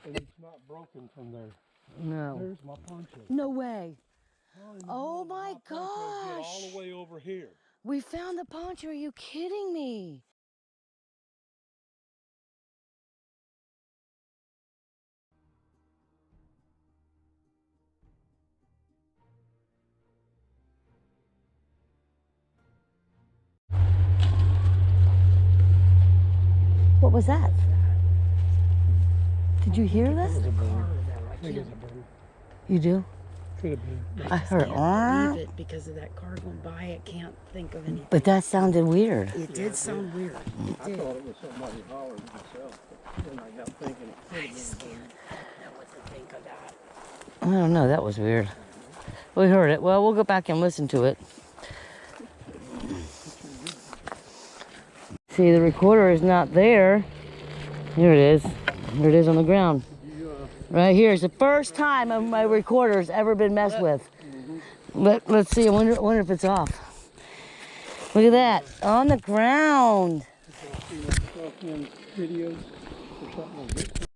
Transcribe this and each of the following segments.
And it's not broken from there. No. There's my poncho. No way. Oh my poncho get all gosh. the way over here. We found the poncho. Are you kidding me? What was that? Did you hear this? It was a bird. I think it's a bird. You do? Could have been. I heard. Can't believe it because of that car going by. I can't think of anything. But that sounded weird. It did sound weird. It I did. thought it was somebody hollering myself. But then I got thinking it could have been a bird. I don't know what to think of that. I don't know. That was weird. We heard it. Well, we'll go back and listen to it. See, the recorder is not there. Here it is. Here it is on the ground. Right here. It's the first time my recorder's ever been messed with. Let's see. I wonder if it's off. Look at that. On the ground. Videos or something like that.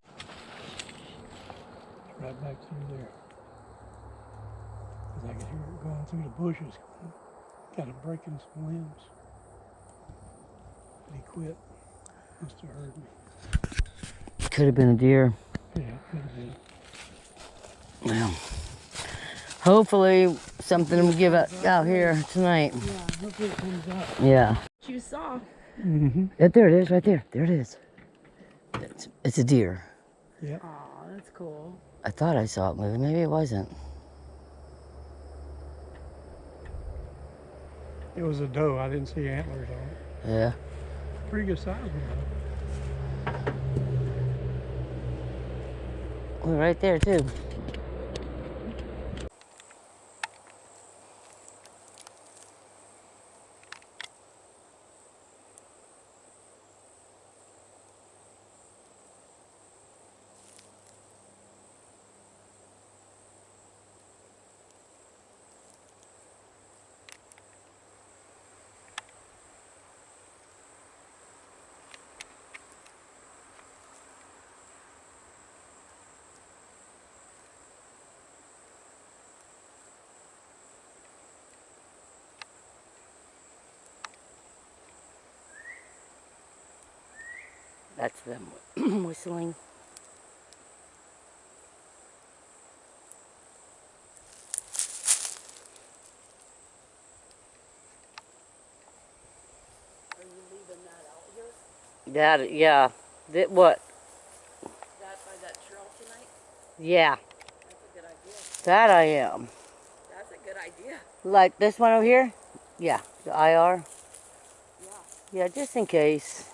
Right back through there. Because I could hear it going through the bushes. Kind of breaking some limbs. But he quit. Must have heard me. Could have been a deer. Yeah, it could have been. Well, hopefully something will give out here tonight. Yeah, hopefully it comes up. Yeah. You saw. Mm-hmm. There it is, right there. There it is. It's a deer. Yeah. Aw, that's cool. I thought I saw it moving. Maybe it wasn't. It was a doe. I didn't see antlers on it. Yeah. Pretty good size one though. We're right there too. That's them whistling. Are you leaving that out here? That, yeah. What? That by that trail tonight? Yeah. That's a good idea. That I am. That's a good idea. Like this one over here? Yeah. The IR? Yeah. Yeah, just in case.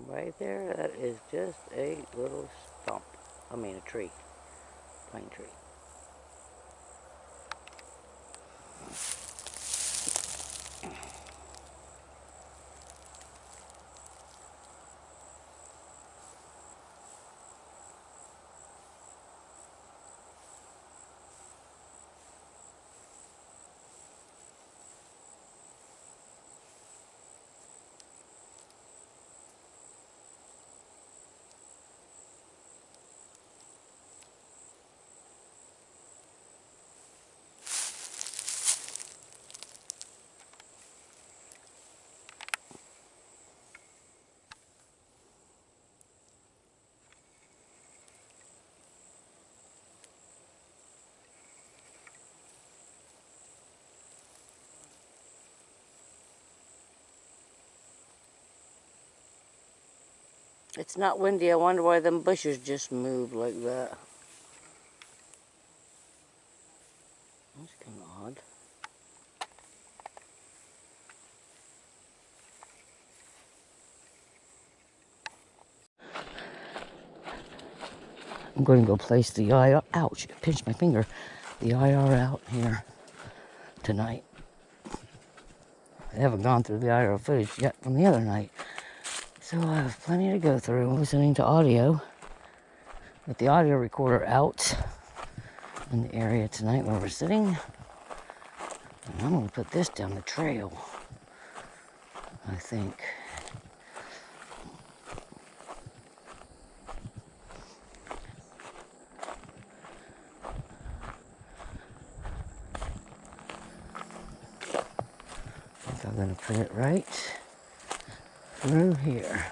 Right there, that is just a little stump. I mean a tree. Pine tree. It's not windy. I wonder why them bushes just moved like that. That's kind of odd. I'm going to go place the IR. Ouch! I pinched my finger. The IR out here tonight. I haven't gone through the IR footage yet from the other night. So I have plenty to go through. I'm listening to audio with the audio recorder out in the area tonight where we're sitting. And I'm gonna put this down the trail, I think. I think I'm gonna put it right through here.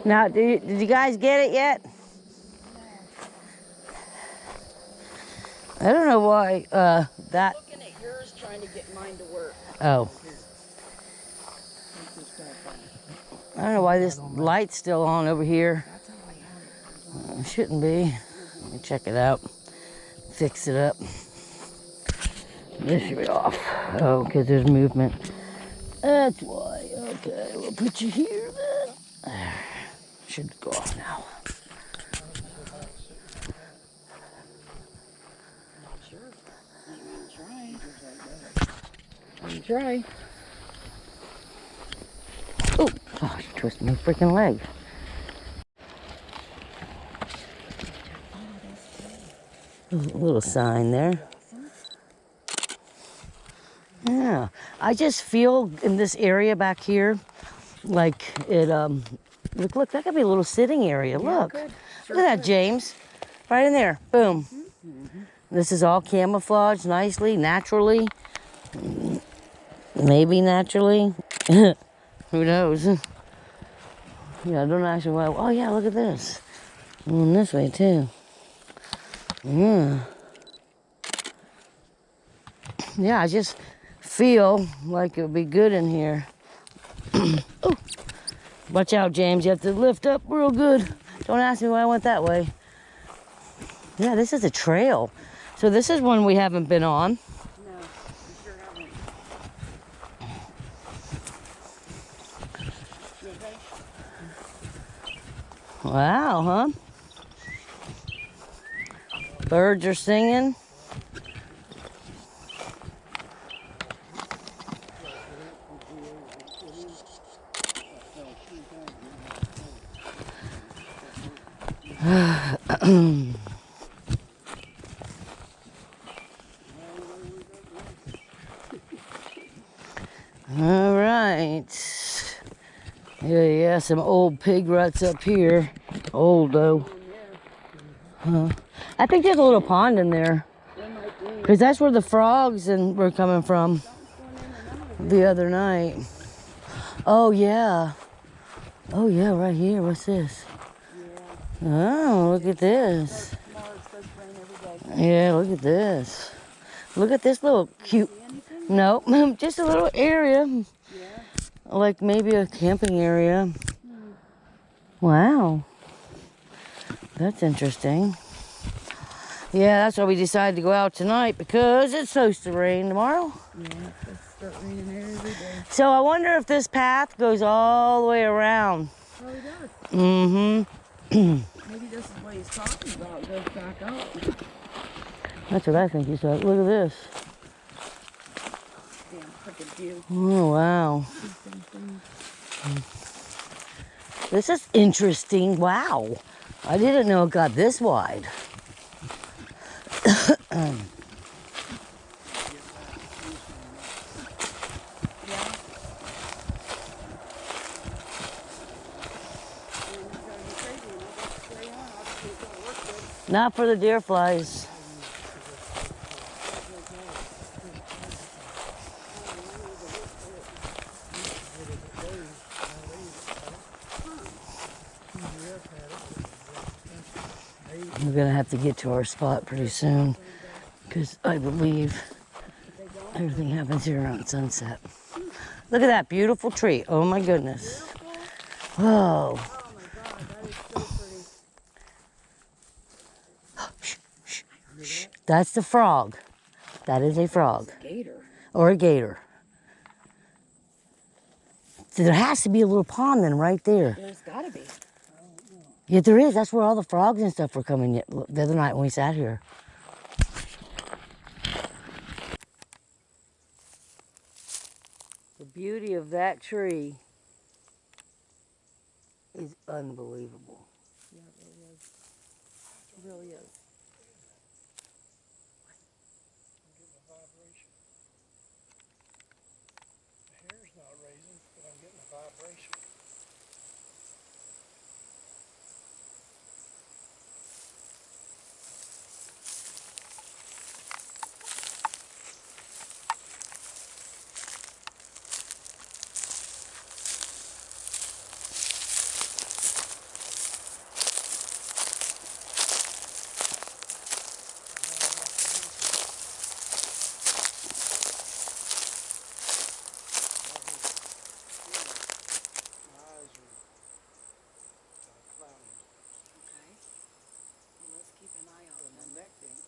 Now, did you guys get it yet? I don't know why that. Looking at yours, trying to get mine to work. Oh. I don't know why this light's still on over here. It shouldn't be. Let me check it out. Fix it up. This should be off. Oh, because there's movement. That's why. Okay, we'll put you here then. There. Should go off now. Try. Oh, gosh, twisted my freaking leg. A little sign there. Yeah, I just feel in this area back here, like it, look, that could be a little sitting area. Look, look at that, James. Right in there, boom. This is all camouflaged nicely, naturally. Maybe naturally. Who knows? Yeah, don't ask me why. Oh yeah, look at this. Going this way too. Yeah. Yeah, I just feel like it would be good in here. Oh, watch out, James. You have to lift up real good. Don't ask me why I went that way. Yeah, this is a trail. So this is one we haven't been on. No, we sure haven't. Wow, huh? Birds are singing. All right. Yeah, some old pig ruts up here. Old though. Huh. I think there's a little pond in there. Because that's where the frogs were coming from the other night. Oh, yeah. Oh, yeah, right here. What's this? Oh, look at this. Yeah, look at this. Look at this little cute. No, just a little area. Like maybe a camping area. Wow. That's interesting. Yeah, that's why we decided to go out tonight, because it's supposed to rain tomorrow. Yeah, it's start raining there every day. So I wonder if this path goes all the way around. Probably does. Mm-hmm. Maybe this is what he's talking about. Goes back up. That's what I think he said. Look at this. Damn freaking view. Oh, wow. This is interesting. Wow. I didn't know it got this wide. Not for the deer flies. We're gonna have to get to our spot pretty soon, because I believe Everything happens here around sunset. Look at that beautiful tree. Oh my goodness. Whoa. Oh my God, that is so pretty. Shh. That's the frog. That is a frog. Gator. Or a gator. So there has to be a little pond then right there. There's gotta be. Yeah, there is. That's where all the frogs and stuff were coming the other night when we sat here. The beauty of that tree is unbelievable. Yeah, it really is. It really is. I'm getting a vibration. The hair's not raising, but I'm getting a vibration. My eyes are cloudy. Okay. Well, let's keep an eye out. But my neck ain't.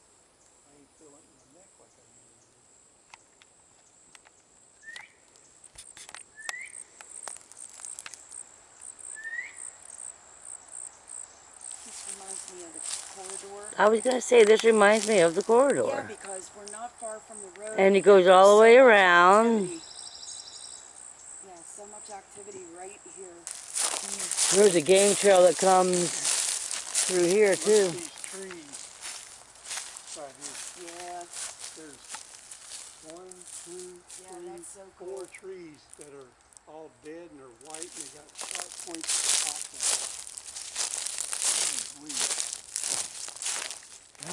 I ain't feeling my neck like I usually do. This reminds me of the corridor. I was going to say, this reminds me of the corridor. Yeah, because we're not far from the road. And it goes all the way So much around. activity. Yeah, so much activity right here. There's a game trail that comes through here Look too. at these trees right here. Yeah, There's 1, 2, yeah, 3, that's so 4 cool. trees that are all dead and they're white and they got sharp points at the top now.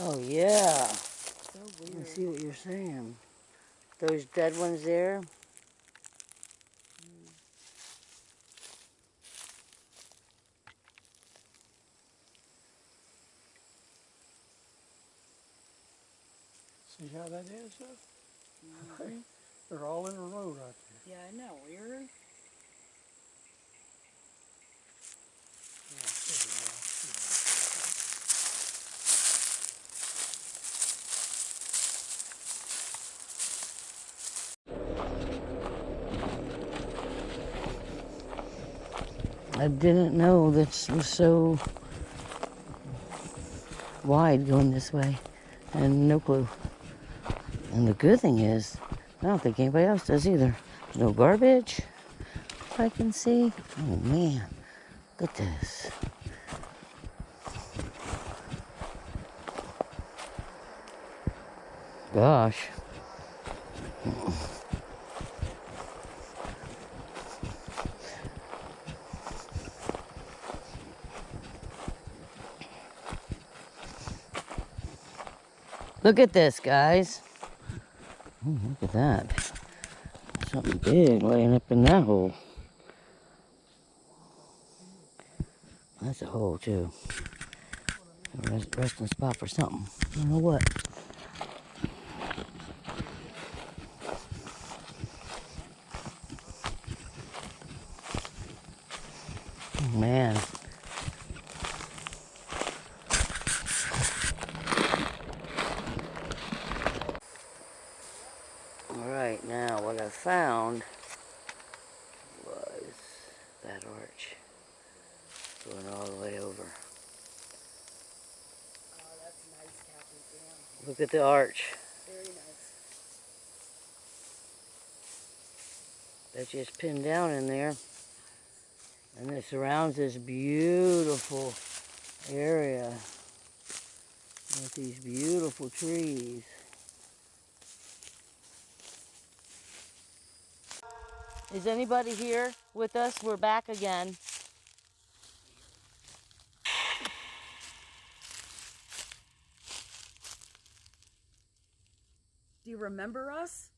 Oh yeah. So I weird. see what you're saying. Those dead ones there. See how that is, though? They're all in a row right there. Yeah, I know. Weird. I didn't know this was so wide going this way. And no clue. And the good thing is, I don't think anybody else does either. There's no garbage I can see. Oh man, look at this. Gosh. Look at this, guys. Oh, look at that. Something big laying up in that hole. That's a hole, too. A resting spot for something. I don't know what. Oh, man. Alright, now what I found was that arch going all the way over. Oh, that's nice, Captain Sam. Look at the arch. Very nice. That's just pinned down in there. And it surrounds this beautiful area with these beautiful trees. Is anybody here with us? We're back again. Do you remember us?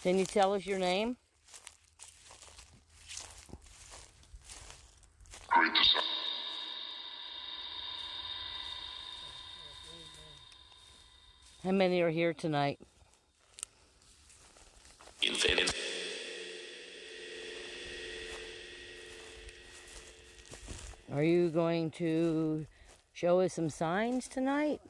Can you tell us your name? How many are here tonight? Are you going to show us some signs tonight?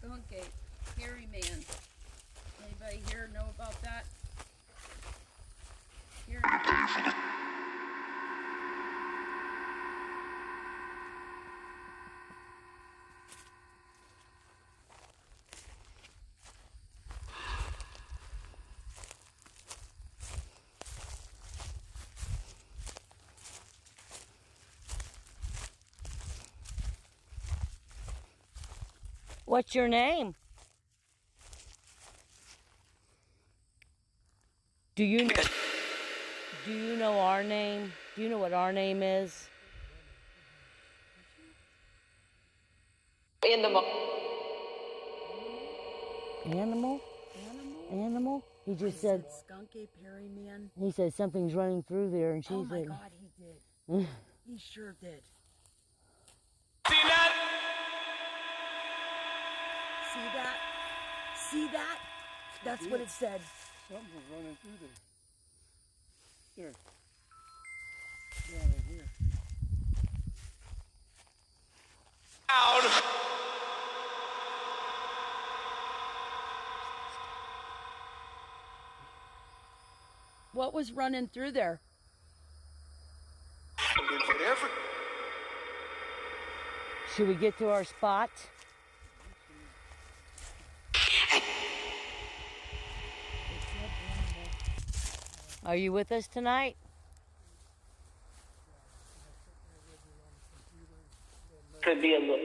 Skunk ape, hairy man. Anybody here know about that? Hairy man. What's your name? Do you know our name? Do you know what our name is? Animal. Animal? Animal? He just said Skunk ape, hairy man. he said something's running through there, and she Oh my said, God, he did. He sure did. See that? See that? See that? That's what it said. Something was running through there. There. Down in here. Out. What was running through there? Whatever. should we get to our spot? Are you with us tonight? Could be a little.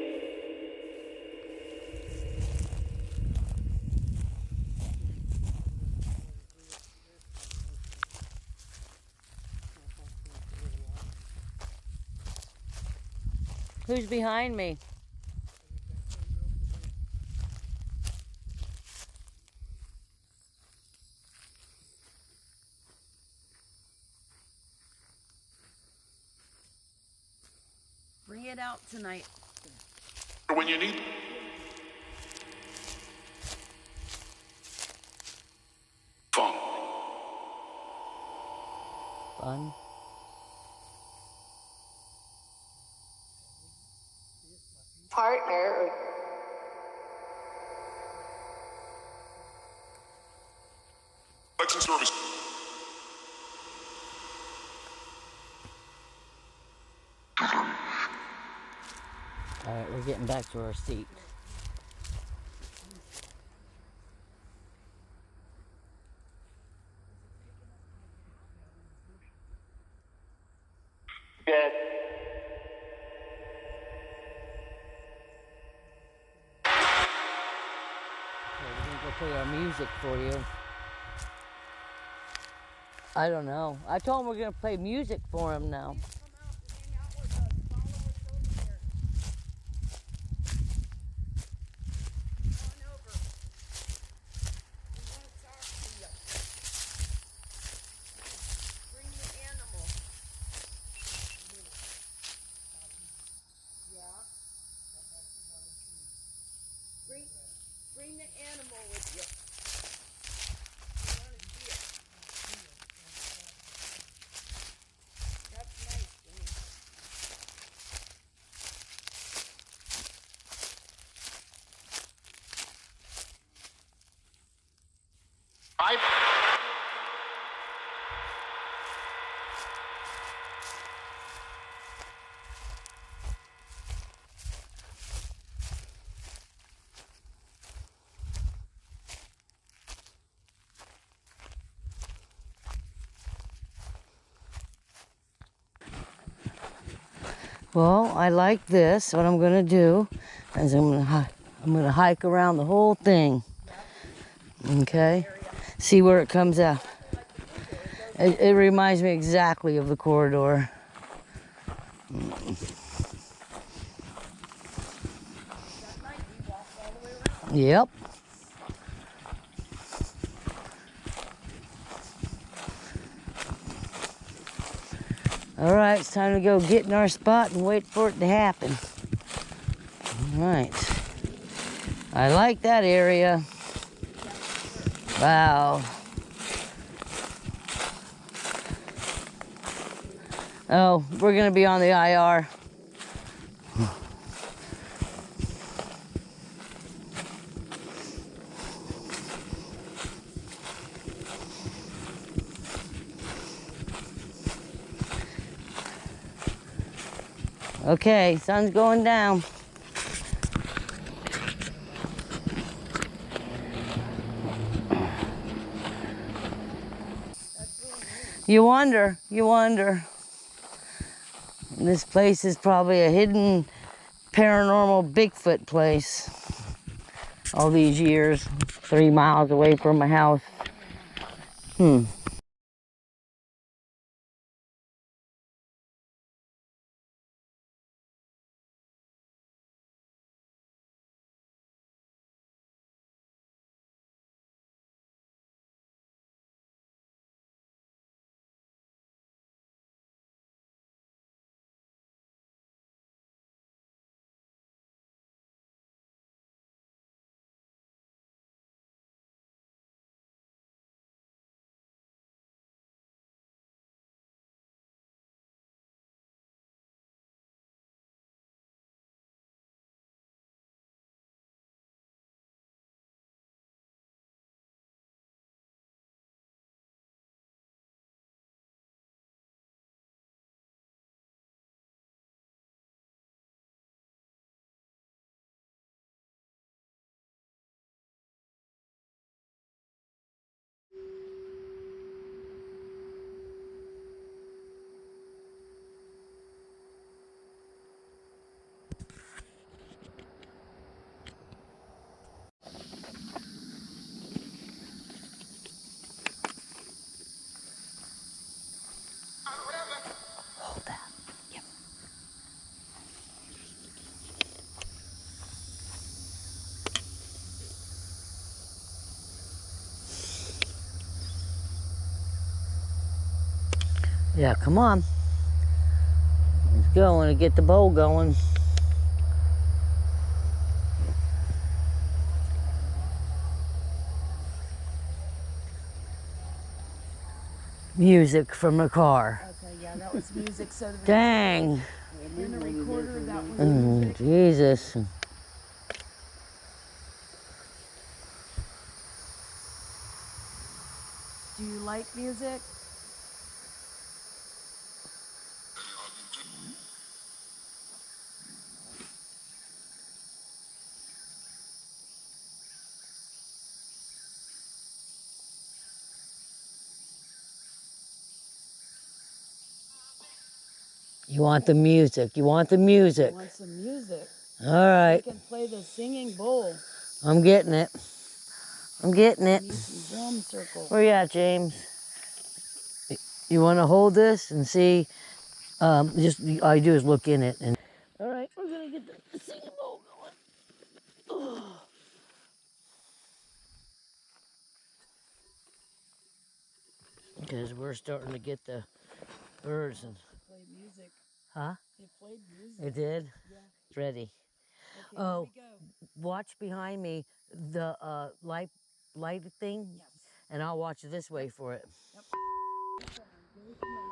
Who's behind me? Bring it out tonight. When you need. Fun. Fun. Partner. Flex and service. All right, we're getting back to our seat. Good. Okay, we're gonna go play our music for you. I don't know. I told him we're gonna play music for him now. Bring the animal with you. I want to see it. That's nice to me. Well, I like this. What I'm gonna do is I'm gonna hike around the whole thing. Okay, see where it comes out. It reminds me exactly of the corridor. Yep. All right, it's time to go get in our spot and wait for it to happen. All right. I like that area. Wow. Oh, we're gonna be on the IR. Okay, sun's going down. You wonder. This place is probably a hidden paranormal Bigfoot place. All these years, 3 miles away from my house. Hold that. Yep. Yeah, come on. Let's go and get the bowl going. Music from the car. Okay, yeah, that was music. So Dang. in the recorder, that was Oh, music. Jesus. Do you like music? You want the music. You want the music. I want some music. All right. We can play the singing bowl. I'm getting it. I'm getting it. Need some drum circles. Where you at, James? You want to hold this and see? Just all I do is look in it. And all right, we're gonna get the singing bowl going. Because we're starting to get the birds and. Played music. Huh? It played music. It did? Yeah. It's ready. Okay, Oh, here we go. watch behind me the light thing, Yes. and I'll watch this way for it. Yep. Give us a minute.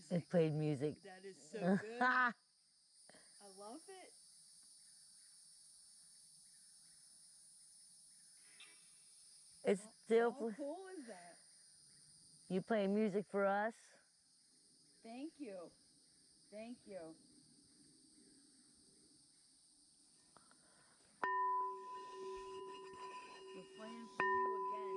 It played music. That is so good. I love it. It's still. How cool is that? You playing music for us? Thank you. Thank you. We're playing for you again.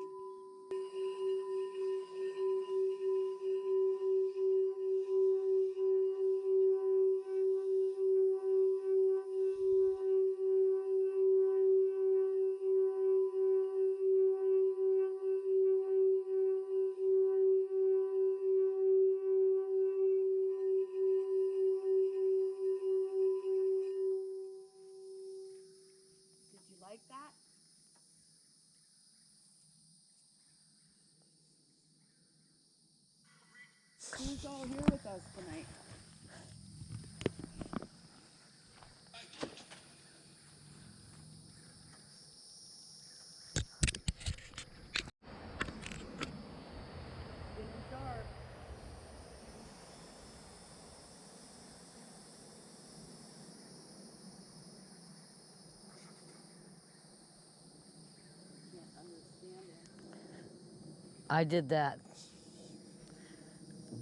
Did you like that? Who's all here with us tonight? Getting dark. Can't understand it. I did that.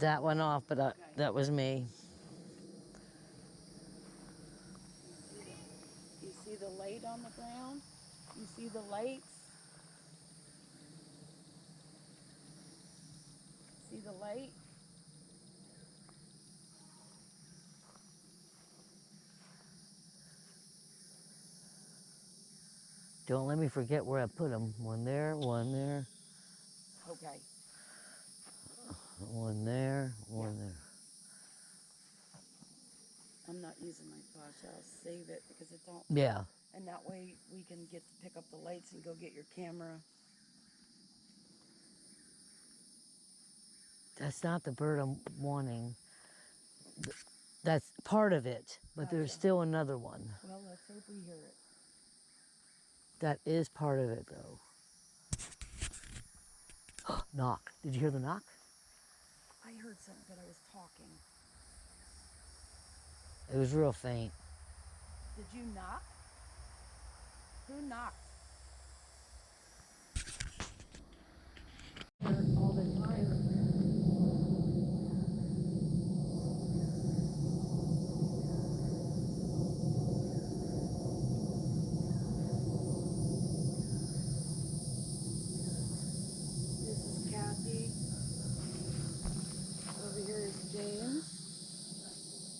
That went off, but that was me. You see the light on the ground? You see the lights? See the light? Don't let me forget where I put them. One there, one there, Okay. one there, one there. I'm not using my flash. I'll save it because it don't. Yeah. And that way we can get to pick up the lights and go get your camera. That's not the bird I'm wanting. That's part of it, but there's Gotcha. still another one. Well, let's hope we hear it. That is part of it, though. Knock. Did you hear the knock? I heard something, but I was talking. It was real faint. Did you knock? Who knocked? All the time. This is Kathy. Over here is James.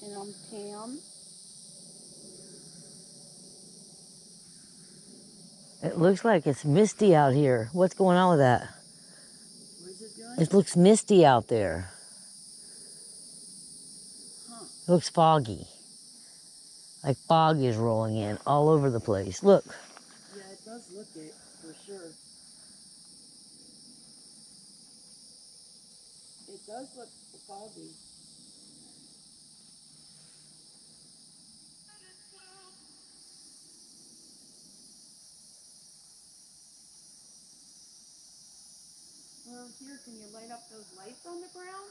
And I'm Tam. It looks like it's misty out here. What's going on with that? What is it doing? It looks misty out there. Huh. It looks foggy. Like fog is rolling in all over the place. Look. Yeah, it does look it, for sure. It does look foggy. Well, here, can you light up those lights on the ground?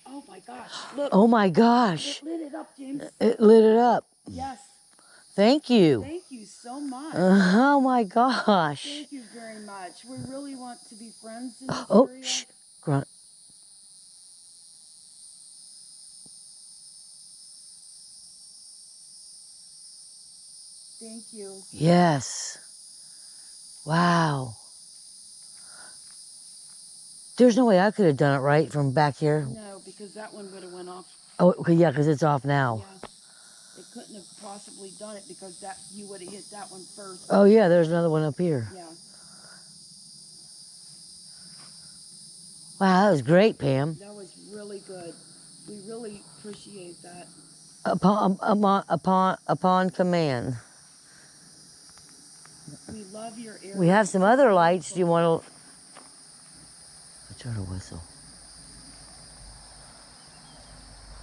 Oh my gosh, look. Oh my gosh. It lit it up, James. It lit it up. Yes. Thank you. Thank you so much. Oh my gosh. Thank you very much. We really want to be friends in this Oh, area. shh. Grunt. Thank you. Yes. Wow. There's no way I could have done it right from back here. No, because that one would have went off. Oh, okay, yeah, because it's off now. Yeah. It couldn't have possibly done it because that you would have hit that one first. Oh, yeah, there's another one up here. Yeah. Wow, that was great, Pam. That was really good. We really appreciate that. Upon command. We love your area. We have some other lights. Do you want to... I try to whistle.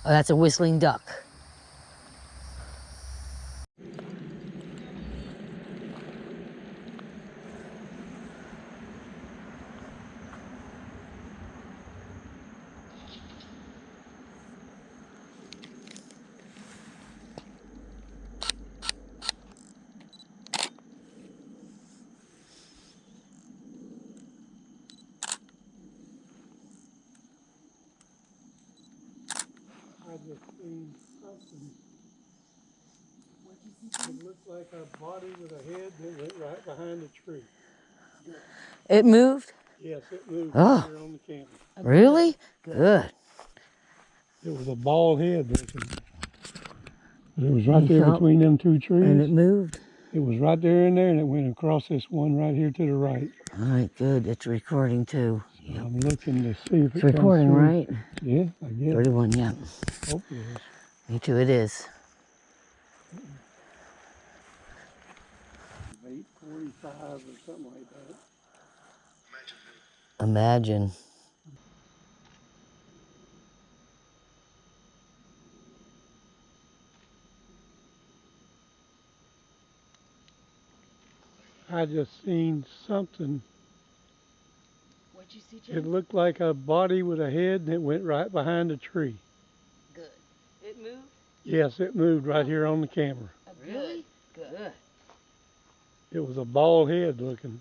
Oh, that's a whistling duck. just seen something. It looked like a body with a head that went right behind a tree. It moved? Yes, it moved right Oh, here on the camera. really? Good. It was a bald head looking. It was right You there felt- between them two trees. And it moved? It was right there and there, and it went across this one right here to the right. All right, good. It's recording too. So I'm looking to see if It's it recording, comes through. right? Yeah, I guess. 31, yeah. Hope it is. Me too, it is. 8:45 or something like that. Imagine. I just seen something. What'd you see, It James? looked like a body with a head, and it went right behind a tree. Good. It moved? Yes, it moved right here on the camera. Really? Good. It was a bald head looking.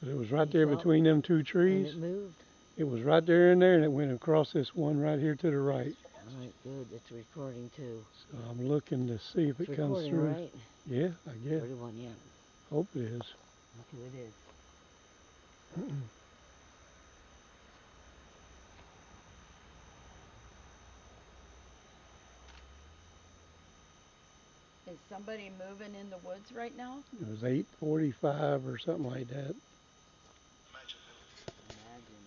But it was right there felt- between them two And trees. it moved? It was right there and there, and it went across this one right here to the right. All right, good. It's recording too. So I'm looking to see if It's it comes recording, through. right? Yeah, I guess. 31, yeah. Hope it is. Me too, it is. Is somebody moving in the woods right now? It was 8:45 or something like that. Imagine. Imagine.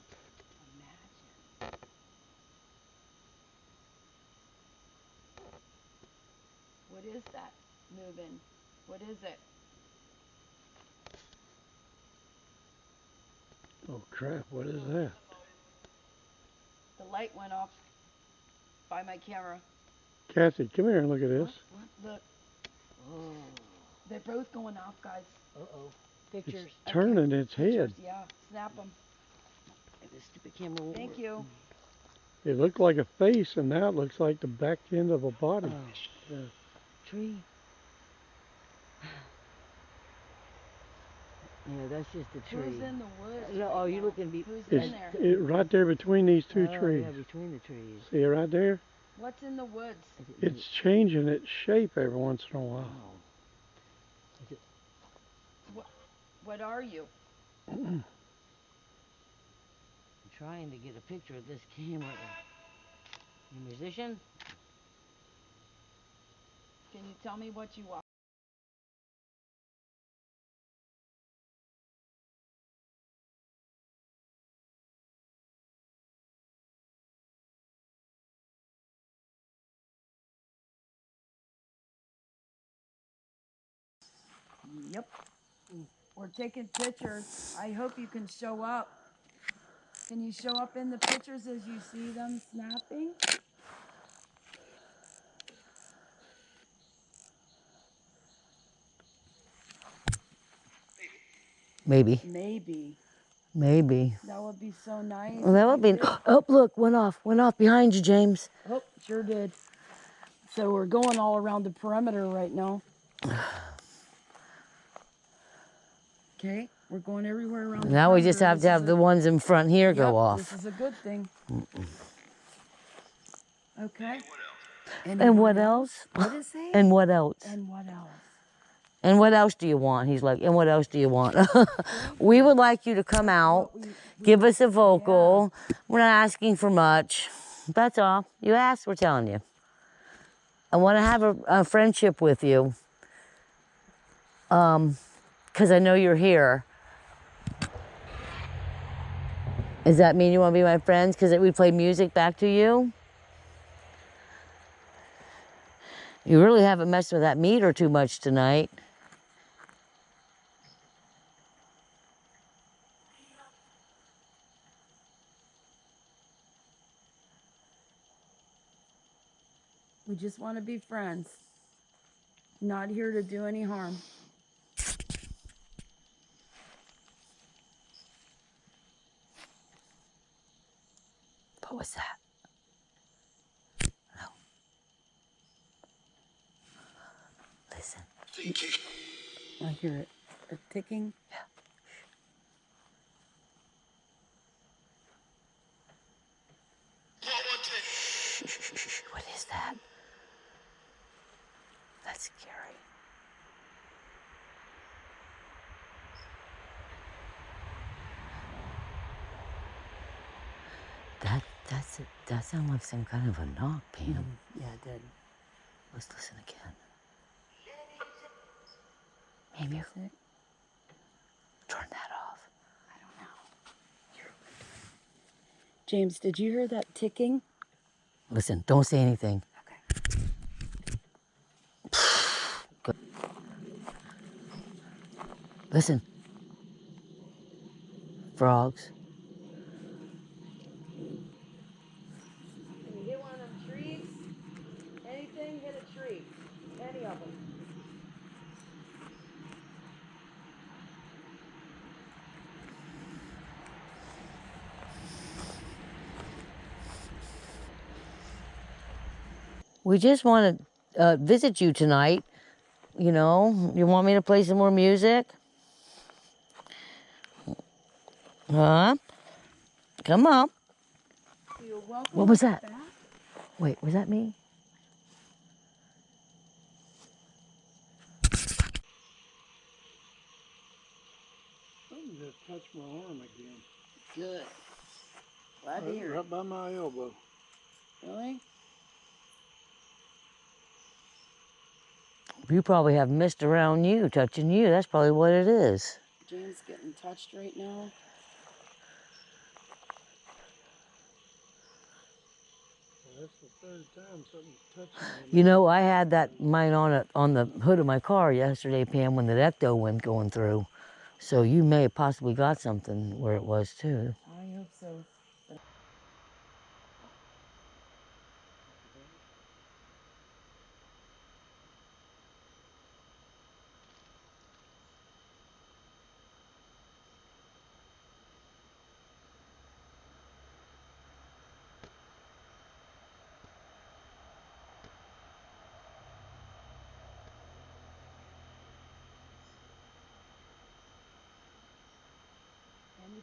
What is that moving? What is it? Oh crap! What is that? The light went off by my camera. Kathy, come here and look at this. Look. Oh. They're both going off, guys. Uh-oh. Pictures. It's turning its Pictures, head. yeah. Snap them. This stupid camera won't Thank work. you. It looked like a face, and now it looks like the back end of a body. Oh, the tree. Yeah, that's just a tree. Who's in the woods? No, right oh, you're now? looking Who's It's in there? right there between these two Oh, trees. yeah, between the trees. See it right there? What's in the woods? Is it It's changing its shape every once in a while. Oh. Is it, What are you? I'm trying to get a picture of this camera. You a musician? Can you tell me what you are? Yep. We're taking pictures. I hope you can show up. Can you show up in the pictures as you see them snapping? Maybe. Maybe. Maybe. That would be so nice. Well, that would be. Oh, look, went off behind you, James. Oh, sure did. So we're going all around the perimeter right now. Okay, we're going everywhere around the Now we perimeter. just have This to is have a- the ones in front here go Yep, off. This is a good thing. Okay. And what else? What is it? And what else? And what else? And what else do you want? He's like, and what else do you want? We would like you to come out, give us a vocal. We're not asking for much. That's all. You asked, we're telling you. I want to have a friendship with you. Because I know you're here. Does that mean you want to be my friends? Because we play music back to you? You really haven't messed with that meter too much tonight. We just want to be friends. Not here to do any harm. What was that? No. Listen. I hear it. A ticking. Yeah. That sounded like some kind of a knock, Pam. Yeah, it did. Let's listen again. Maybe you turn that off. I don't know. James, did you hear that ticking? Listen, don't say anything. Okay. Good. Listen. Frogs. Can you hit one of them trees? Anything, hit a tree. Any of them. We just want to visit you tonight. You know, you want me to play some more music? Huh? Come on. You're welcome. What was that? Back. Wait, was that me? Something just touched my arm again. Good. Glad to hear it. Right by my elbow. Really? You probably have mist around you, touching you. That's probably what it is. James getting touched right now. Well, that's the third time something's touched me. You know, I had that mine on the hood of my car yesterday, Pam, when the detector went going through. So you may have possibly got something where it was too. I hope so.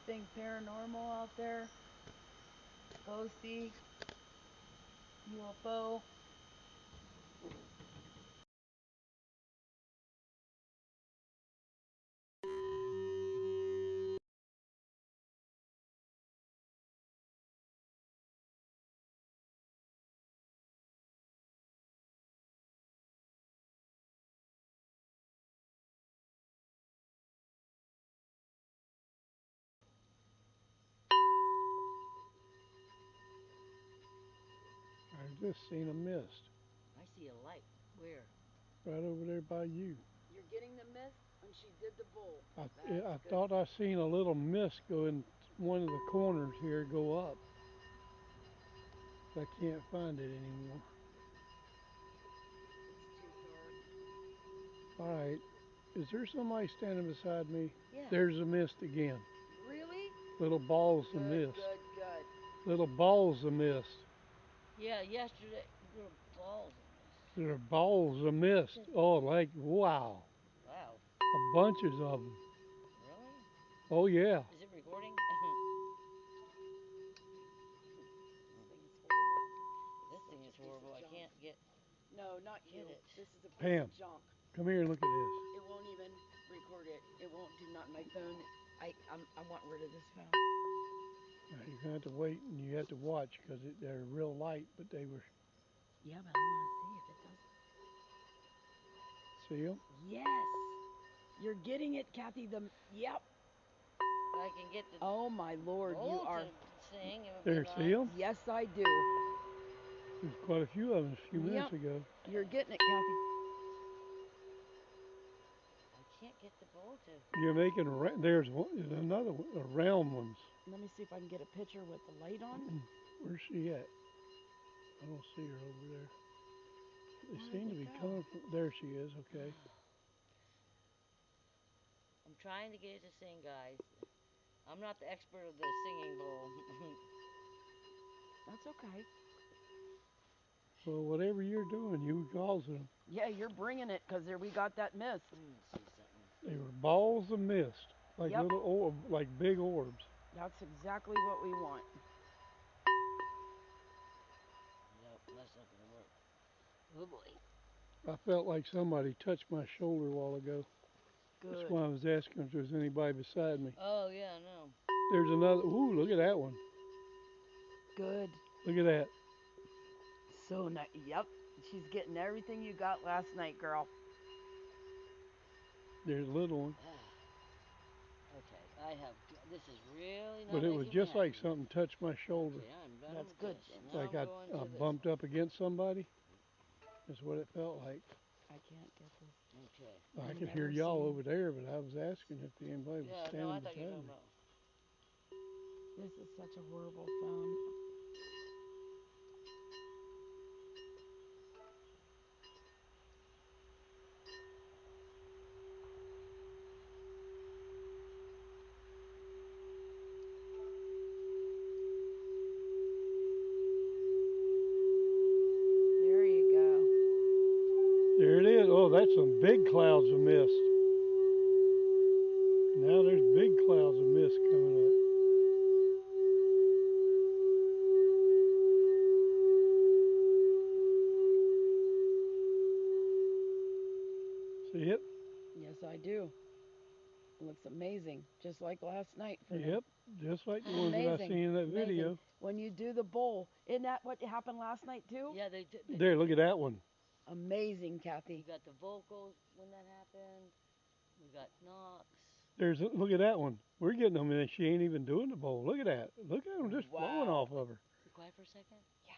Anything paranormal out there? Ghosty? UFO? I just seen a mist I see a light. Where? right over there by you. You're getting the mist when she did the bowl. I thought I seen a little mist go in one of the corners here go up. I can't find it anymore. It's too dark. All right. Is there somebody standing beside me? Yeah. There's a mist again. Really? Little balls of Good, mist. good. Little balls of mist. Yeah, yesterday. Little balls. There are balls of mist. Oh, like, wow. Wow. Bunches of them. Really? Oh, yeah. Is it recording? This thing is horrible. I can't get. No, not you. Get it. This is a piece Pam. of junk. Come here and look at this. It won't even record it. It won't do not my phone. I want rid of this phone. Now, you're going to have to wait and you have to watch because they're real light, but they were. Yeah, but I want to see if it does. See them? Yes. You're getting it, Kathy. Yep. I can get the. Oh my Lord, you are. Sing. It would There, be see nice. them? Yes, I do. There's quite a few of them a few minutes ago. You're getting it, Kathy. I can't get the bowl to. You're making, there's another one, round ones. Let me see if I can get a picture with the light on. Where's she at? I don't see her over there. They seem to be coming from, there she is, okay. I'm trying to get it to sing, guys. I'm not the expert of the singing bowl. That's okay. Well, whatever you're doing, you causing them. Yeah, you're bringing it because we got that mist. Let me see something. They were balls of mist, like Yep. little, like big orbs. That's exactly what we want. Nope, that's not gonna work. Oh boy. I felt like somebody touched my shoulder a while ago. Good. That's why I was asking if there's anybody beside me. Oh yeah, no. There's another. Ooh, look at that one. good. Look at that. So nice. Yep. She's getting everything you got last night, girl. There's a little one. Okay, this is really not But it was making me just like happy. something touched my shoulder. Okay, I'm done That's with good. this. Now Like I'm I going to this bumped one. up against somebody. That's what it felt like. I can't get this. Okay. I I've could hear never y'all seen- over there, but I was asking if anybody was Yeah, standing no, I thought you beside were me. talking about. This is such a horrible phone. There you go. There it is. Oh, that's some big clouds of mist. Now there's big clouds of mist coming up. See it? Yes, I do. It looks amazing, just like last night. For them. Yep, just like the ones that I Amazing. seen in that Amazing. video. When you do the bowl, isn't that what happened last night too? Yeah, they did. There, look at that one. Amazing, Kathy. We got the vocals when that happened. We got knocks. Look at that one. We're getting them and she ain't even doing the bowl. Look at that. Look at them just flowing Wow. off of her. Be quiet for a second. Yeah.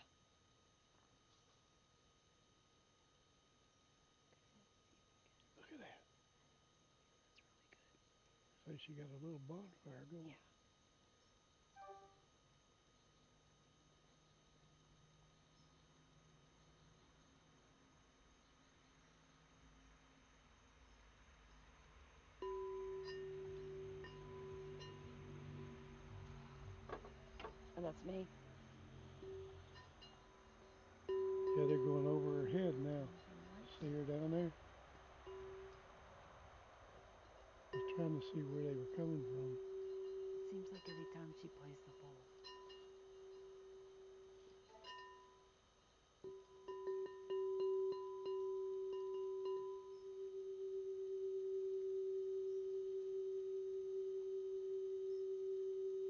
Look at that. So she got a little bonfire going. Yeah. And that's me. Yeah, they're going over her head now. See her down there? I was trying to see where they were coming from. It seems like every time she plays the bowl.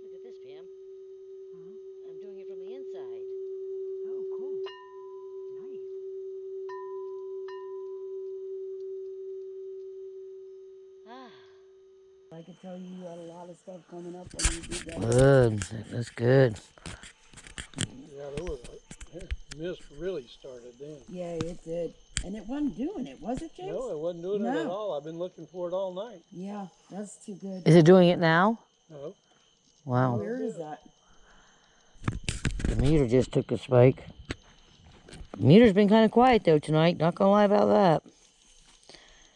Look at this, Pam. Huh? I'm doing it from the inside. Oh, cool. Nice. Ah. I could tell you had a lot of stuff coming up when you did that. Good. That's good. Yeah, there was mist really started then. Yeah, it did. And it wasn't doing it, was it, James? No, it wasn't doing it at all. I've been looking for it all night. Yeah, that's too good. Is it doing it now? No. How Wow. weird is that? The meter just took a spike. The meter's been kind of quiet though tonight. Not gonna lie about that.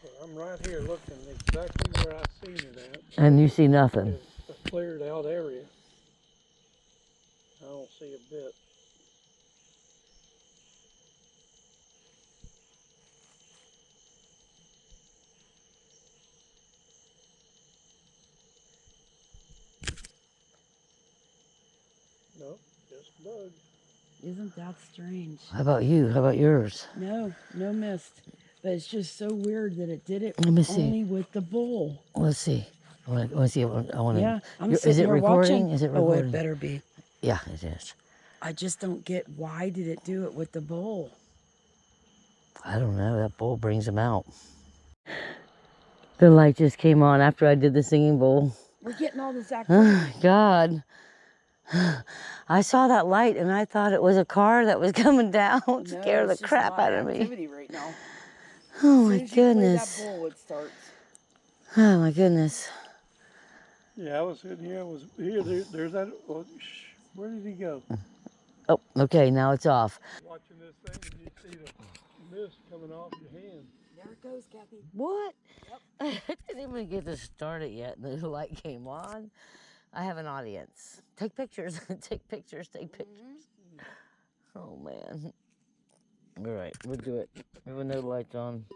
Well, I'm right here looking exactly where I seen it at. And you see nothing. It's a cleared out area. I don't see a bit. Nope, just bugs. Isn't that strange? How about you? How about yours? No, no mist. But it's just so weird that it did it Let me see. only with the bowl. Let's see. I want to see. I want to. Yeah, I'm Is sitting it here recording? watching. Is it Oh, recording? it better be. Yeah, it is. I just don't get why did it do it with the bowl? I don't know. That bowl brings them out. The light just came on after I did the singing bowl. We're getting all this activity. Oh, God. I saw that light and I thought it was a car that was coming down. It No, scared the it's just a crap lot out of of me. activity right now. Oh As my soon as you play goodness. that bowl, it starts. Oh my goodness. Yeah, I was sitting here. There's that. Oh, where did he go? Oh, okay, now it's off. Watching this thing, and you see the mist coming off your hand. There it goes, Kathy. What? Yep. I didn't even get to start it yet and the light came on. I have an audience. Take pictures. Take pictures. Take pictures. Oh man. All right, we'll do it. Even though the light's on.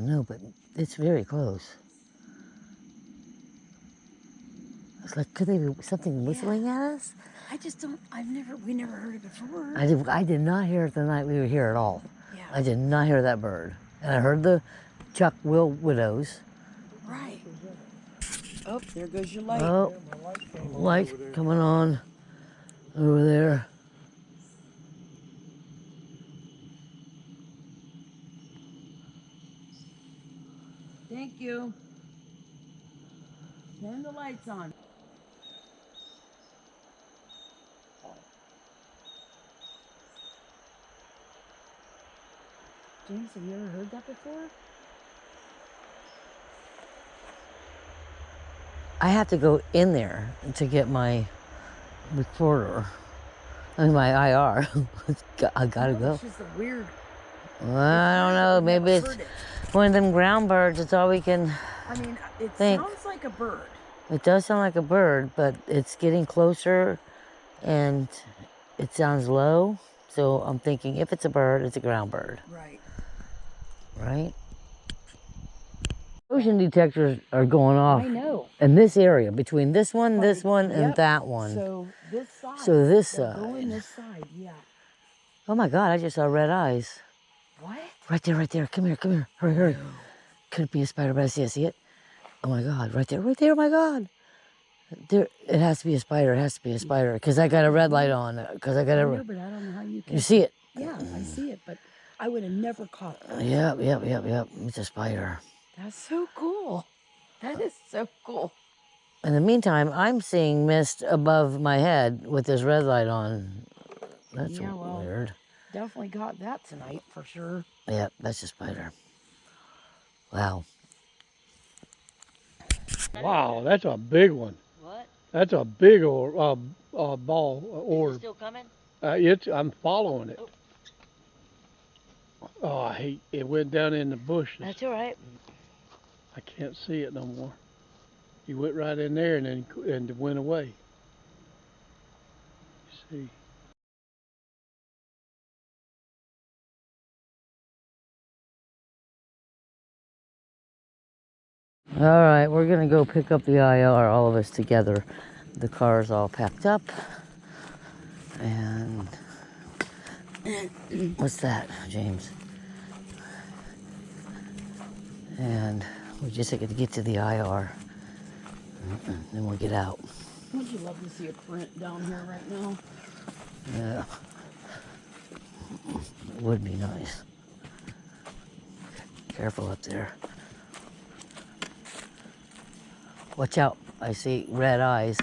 don't know, but it's very close. It's like, could they be something whistling at us? I just don't, we never heard it before. I did not hear it the night we were here at all. Yeah. I did not hear that bird. And I heard the Chuck Will widows. Right. Oh, there goes your light. Oh, light coming on over there. Thank you. Turn the lights on. James, have you ever heard that before? I have to go in there to get my recorder. I mean, my IR. I gotta go. It's just a weird. Well, I don't know. Maybe it's one of them ground birds. It's all we can I mean, it think. sounds like a bird. It does sound like a bird, but it's getting closer and it sounds low. So I'm thinking if it's a bird, it's a ground bird. Right. Right? Motion detectors are going off I know. in this area, between this one, and Yep. that one. So this side. So this they're going side. this side, yeah. Oh my God, I just saw red eyes. What? Right there, right there. Come here, come here. Hurry, hurry. Could it be a spider? But I see it. Oh my God, right there, oh my God. There, it has to be a spider, because I got a red light on. Because I got I a, know, but I don't know how you can. you see it? Yeah, I see it, but I would have never caught that. Yep. It's a spider. That's so cool. That is so cool. In the meantime, I'm seeing mist above my head with this red light on. That's Yeah, well. weird. Definitely got that tonight for sure. Yep, that's a spider. Wow. Wow, that's a big one. What? That's a big ball orb. Still coming? I'm following it. Oh, I hate it. Went down in the bushes. That's all right. I can't see it no more. He went right in there and went away. See. All right, we're gonna go pick up the IR, all of us together. The car's all packed up. And what's that, James? And we just have to get to the IR. Then we'll get out. Would you love to see a print down here right now? Yeah. It would be nice. Careful up there. Watch out. I see red eyes.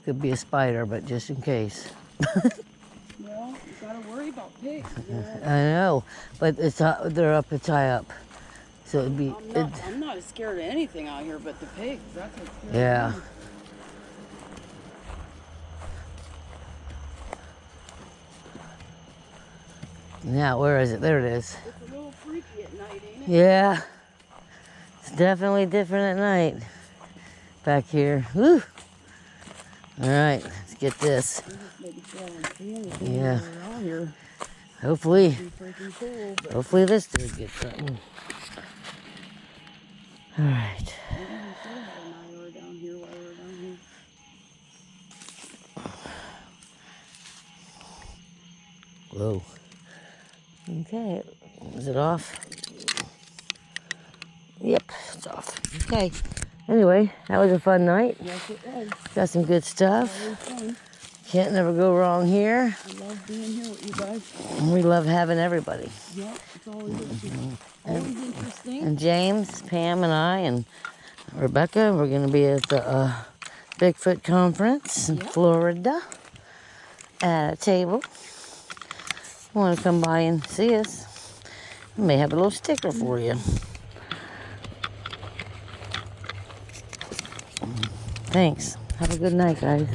Could be a spider, but just in case. Well, you gotta worry about pigs. I know, but they're up, it's high up. So it'd be... I'm not as scared of anything out here but the pigs. That's what's scary. Yeah. Now, where is it? There it is. It's a little freaky at night, ain't it? Yeah. It's definitely different at night. Back here. Woo! All right, let's get this. Yeah. Out here. Hopefully. Be freaking cool, but Hopefully this dude gets something. All right. we should have had an IR down here while we were down here. Whoa. Okay. Is it off? Yep, it's off. Okay. Anyway, that was a fun night. Yes, it was. Got some good stuff. Very fun. Can't never go wrong here. I love being here with you guys. We love having everybody. Yep, it's always interesting. And James, Pam, and I, and Rebecca, we're going to be at the Bigfoot conference in Florida at a table. Want to come by and see us? We may have a little sticker for you. Thanks. Have a good night, guys.